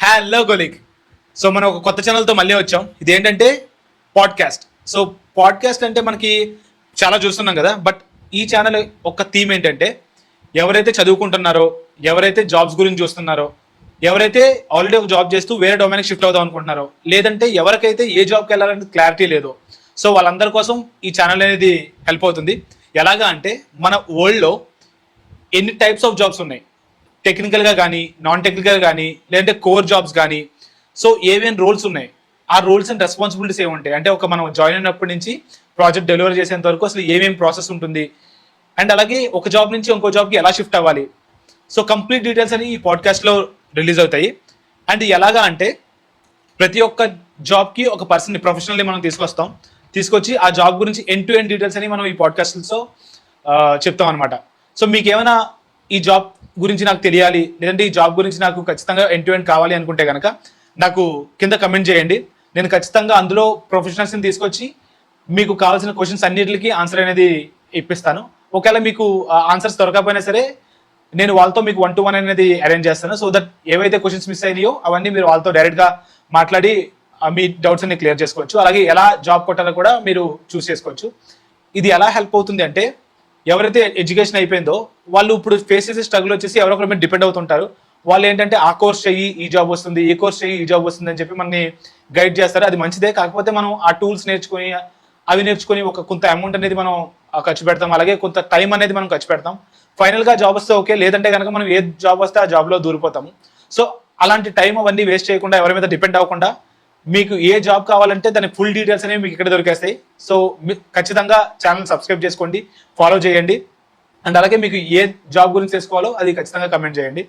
Hello colleague. So మనం ఒక కొత్త ఛానల్తో మళ్ళీ వచ్చాం. ఇదేంటంటే పాడ్కాస్ట్. సో పాడ్కాస్ట్ అంటే మనకి చాలా చూస్తున్నాం కదా, బట్ ఈ ఛానల్ ఒక థీమ్ ఏంటంటే ఎవరైతే చదువుకుంటున్నారో, ఎవరైతే జాబ్స్ గురించి చూస్తున్నారో, ఎవరైతే ఆల్రెడీ ఒక జాబ్ చేస్తూ వేరే డొమైన్కి షిఫ్ట్ అవుదాం అనుకుంటున్నారో, లేదంటే ఎవరికైతే ఏ జాబ్కి వెళ్ళాలని క్లారిటీ లేదో, సో వాళ్ళందరి కోసం ఈ ఛానల్ అనేది హెల్ప్ అవుతుంది. ఎలాగా అంటే మన వరల్డ్లో ఎన్ని టైప్స్ ఆఫ్ జాబ్స్ ఉన్నాయి, టెక్నికల్గా కానీ, నాన్ టెక్నికల్ కానీ, లేదంటే కోర్ జాబ్స్ కానీ, సో ఏమేమి రోల్స్ ఉన్నాయి, ఆ రోల్స్ అండ్ రెస్పాన్సిబిలిటీస్ ఏముంటాయి అంటే ఒక మనం జాయిన్ అయినప్పటి నుంచి ప్రాజెక్ట్ డెలివరీ చేసేంత వరకు అసలు ఏమేమి ప్రాసెస్ ఉంటుంది, అండ్ అలాగే ఒక జాబ్ నుంచి ఇంకో జాబ్కి ఎలా షిఫ్ట్ అవ్వాలి, సో కంప్లీట్ డీటెయిల్స్ అని ఈ పాడ్కాస్ట్లో రిలీజ్ అవుతాయి. అండ్ ఎలాగా అంటే ప్రతి ఒక్క జాబ్కి ఒక పర్సన్ని ప్రొఫెషనల్ని మనం తీసుకొచ్చి ఆ జాబ్ గురించి ఎండ్ టు ఎండ్ డీటెయిల్స్ అని మనం ఈ పాడ్కాస్ట్తో చెప్తాం అనమాట. సో మీకు ఏమైనా ఈ జాబ్ గురించి నాకు తెలియాలి, లేదంటే ఈ జాబ్ గురించి నాకు ఖచ్చితంగా ఎండ్ టు ఎండ్ కావాలి అనుకుంటే కనుక నాకు కింద కమెంట్ చేయండి. నేను ఖచ్చితంగా అందులో ప్రొఫెషనల్స్ని తీసుకొచ్చి మీకు కావాల్సిన క్వశ్చన్స్ అన్నిటికీ ఆన్సర్ అనేది ఇప్పిస్తాను. ఒకవేళ మీకు ఆన్సర్స్ దొరకకపోయినా సరే నేను వాళ్ళతో మీకు 1-to-1 అనేది అరేంజ్ చేస్తాను. సో దట్ ఏవైతే క్వశ్చన్స్ మిస్ అయినాయో అవన్నీ మీరు వాళ్ళతో డైరెక్ట్గా మాట్లాడి మీ డౌట్స్ అన్ని క్లియర్ చేసుకోవచ్చు. అలాగే ఎలా జాబ్ కొట్టాలో కూడా మీరు చూస్ చేసుకోవచ్చు. ఇది ఎలా హెల్ప్ అవుతుంది అంటే ఎవరైతే ఎడ్యుకేషన్ అయిపోయిందో వాళ్ళు ఇప్పుడు ఫేస్ చేసే స్ట్రగుల్ వచ్చేసి ఎవరొకరి మీద డిపెండ్ అవుతుంటారు. వాళ్ళు ఏంటంటే ఆ కోర్స్ చెయ్యి ఈ జాబ్ వస్తుంది, ఈ కోర్స్ చెయ్యి ఈ జాబ్ వస్తుంది అని చెప్పి మనని గైడ్ చేస్తారు. అది మంచిదే. కాకపోతే మనం ఆ టూల్స్ నేర్చుకొని ఒక కొంత అమౌంట్ అనేది మనం ఖర్చు పెడతాం, అలాగే కొంత టైం అనేది మనం ఖర్చు పెడతాం. ఫైనల్గా జాబ్ వస్తే ఓకే, లేదంటే కనుక మనం ఏ జాబ్ వస్తే ఆ జాబ్లో దూరిపోతాము. సో అలాంటి టైం అవన్నీ వేస్ట్ చేయకుండా, ఎవరి మీద డిపెండ్ అవ్వకుండా మీకు ఏ జాబ్ కావాలంటే దాని ఫుల్ డీటెయిల్స్ అనేవి మీకు ఇక్కడ దొరికేస్తాయి. సో ఖచ్చితంగా ఛానల్ సబ్స్క్రైబ్ చేసుకోండి, ఫాలో చేయండి, అండ్ అలాగే మీకు ఏ జాబ్ గురించి తెలుసుకోవాలో అది ఖచ్చితంగా కమెంట్ చేయండి.